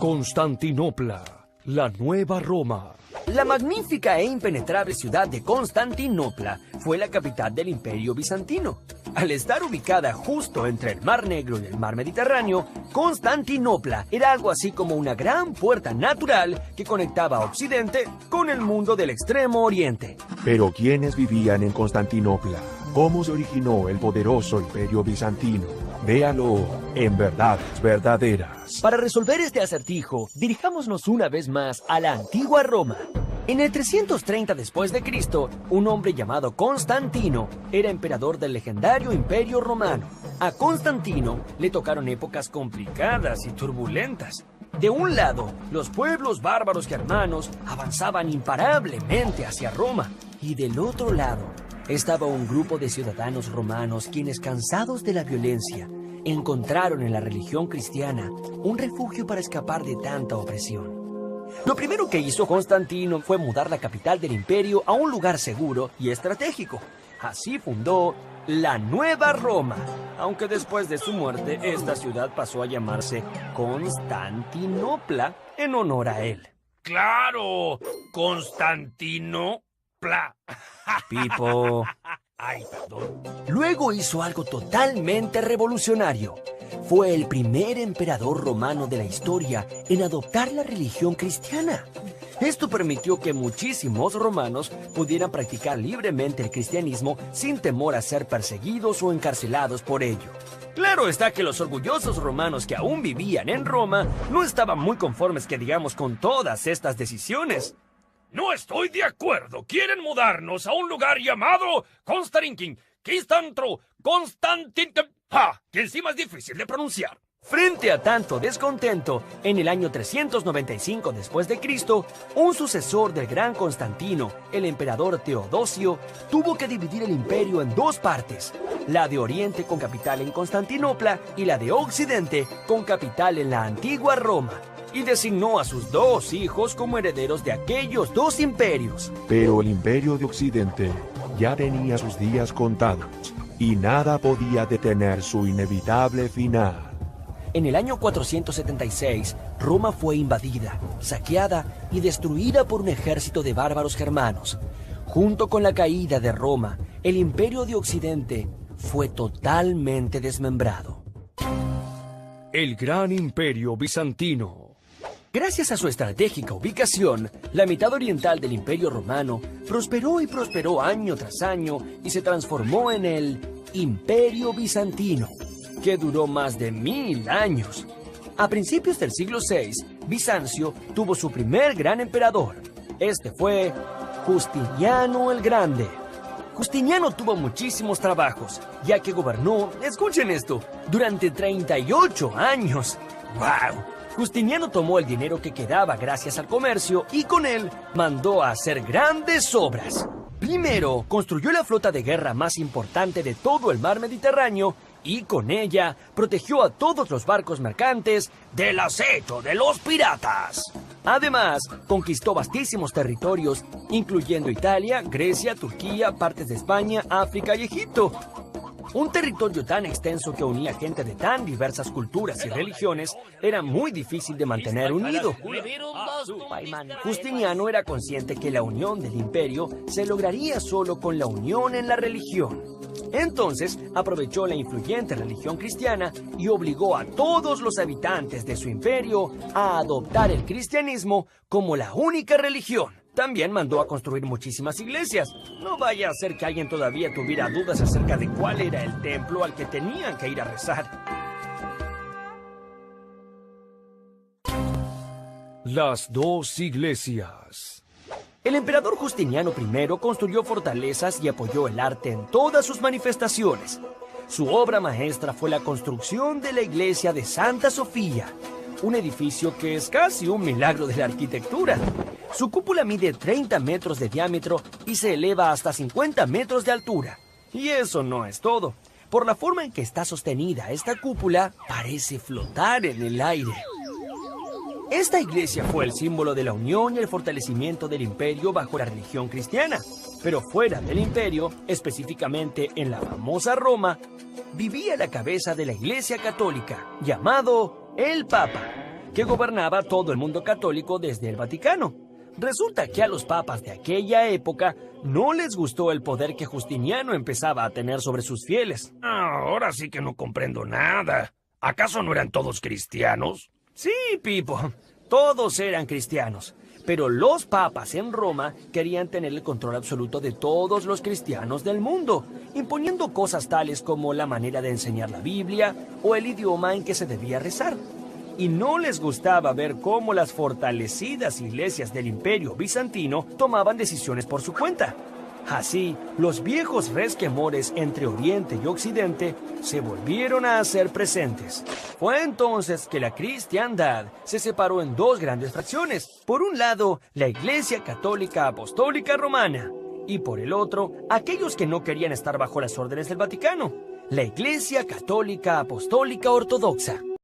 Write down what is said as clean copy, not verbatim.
Constantinopla, la nueva Roma. La magnífica e impenetrable ciudad de Constantinopla fue la capital del Imperio Bizantino. Al estar ubicada justo entre el Mar Negro y el Mar Mediterráneo, Constantinopla era algo así como una gran puerta natural que conectaba Occidente con el mundo del Extremo Oriente. Pero ¿quiénes vivían en Constantinopla? ¿Cómo se originó el poderoso Imperio Bizantino? Véalo en Verdades Verdaderas. Para resolver este acertijo, dirijámonos una vez más a la antigua Roma. En el 330 después de Cristo, un hombre llamado Constantino era emperador del legendario Imperio Romano. A Constantino le tocaron épocas complicadas y turbulentas. De un lado, los pueblos bárbaros germanos avanzaban imparablemente hacia Roma, y del otro lado estaba un grupo de ciudadanos romanos quienes, cansados de la violencia, encontraron en la religión cristiana un refugio para escapar de tanta opresión. Lo primero que hizo Constantino fue mudar la capital del imperio a un lugar seguro y estratégico. Así fundó la Nueva Roma, aunque después de su muerte esta ciudad pasó a llamarse Constantinopla en honor a él. ¡Claro! ¡Constantinopla! Pipo. Ay, perdón. Luego hizo algo totalmente revolucionario. Fue el primer emperador romano de la historia en adoptar la religión cristiana. Esto permitió que muchísimos romanos pudieran practicar libremente el cristianismo sin temor a ser perseguidos o encarcelados por ello. Claro está que los orgullosos romanos que aún vivían en Roma no estaban muy conformes, que digamos, con todas estas decisiones. No estoy de acuerdo. Quieren mudarnos a un lugar llamado Constantin. Que encima es difícil de pronunciar. Frente a tanto descontento, en el año 395 después de Cristo, un sucesor del gran Constantino, el emperador Teodosio, tuvo que dividir el imperio en dos partes, la de Oriente con capital en Constantinopla y la de Occidente con capital en la antigua Roma, y designó a sus dos hijos como herederos de aquellos dos imperios. Pero el Imperio de Occidente ya tenía sus días contados y nada podía detener su inevitable final. En el año 476, Roma fue invadida, saqueada y destruida por un ejército de bárbaros germanos. Junto con la caída de Roma, el Imperio de Occidente fue totalmente desmembrado. El gran Imperio Bizantino. Gracias a su estratégica ubicación, la mitad oriental del Imperio Romano prosperó y prosperó año tras año y se transformó en el Imperio Bizantino, que duró más de 1000 años. A principios del siglo VI, Bizancio tuvo su primer gran emperador. Este fue Justiniano el Grande. Justiniano tuvo muchísimos trabajos, ya que gobernó, escuchen esto, durante 38 años. ¡Wow! Justiniano tomó el dinero que quedaba gracias al comercio y con él mandó a hacer grandes obras. Primero, construyó la flota de guerra más importante de todo el mar Mediterráneo y con ella protegió a todos los barcos mercantes del acecho de los piratas. Además, conquistó vastísimos territorios, incluyendo Italia, Grecia, Turquía, partes de España, África y Egipto. Un territorio tan extenso que unía gente de tan diversas culturas y religiones era muy difícil de mantener unido. Justiniano era consciente que la unión del imperio se lograría solo con la unión en la religión. Entonces, aprovechó la influyente religión cristiana y obligó a todos los habitantes de su imperio a adoptar el cristianismo como la única religión. También mandó a construir muchísimas iglesias. No vaya a ser que alguien todavía tuviera dudas acerca de cuál era el templo al que tenían que ir a rezar. Las dos iglesias. El emperador Justiniano I construyó fortalezas y apoyó el arte en todas sus manifestaciones. Su obra maestra fue la construcción de la iglesia de Santa Sofía, un edificio que es casi un milagro de la arquitectura. Su cúpula mide 30 metros de diámetro y se eleva hasta 50 metros de altura. Y eso no es todo. Por la forma en que está sostenida, esta cúpula parece flotar en el aire. Esta iglesia fue el símbolo de la unión y el fortalecimiento del imperio bajo la religión cristiana. Pero fuera del imperio, específicamente en la famosa Roma, vivía la cabeza de la Iglesia Católica, llamado el Papa. que gobernaba todo el mundo católico desde el Vaticano. Resulta que a los papas de aquella época no les gustó el poder que Justiniano empezaba a tener sobre sus fieles. Ahora sí que no comprendo nada. ¿Acaso no eran todos cristianos? Sí, Pipo, todos eran cristianos, pero los papas en Roma querían tener el control absoluto de todos los cristianos del mundo, imponiendo cosas tales como la manera de enseñar la Biblia o el idioma en que se debía rezar. Y no les gustaba ver cómo las fortalecidas iglesias del Imperio Bizantino tomaban decisiones por su cuenta. Así, los viejos resquemores entre Oriente y Occidente se volvieron a hacer presentes. Fue entonces que la cristiandad se separó en dos grandes fracciones. Por un lado, la Iglesia Católica Apostólica Romana, y por el otro, aquellos que no querían estar bajo las órdenes del Vaticano, la Iglesia Católica Apostólica Ortodoxa.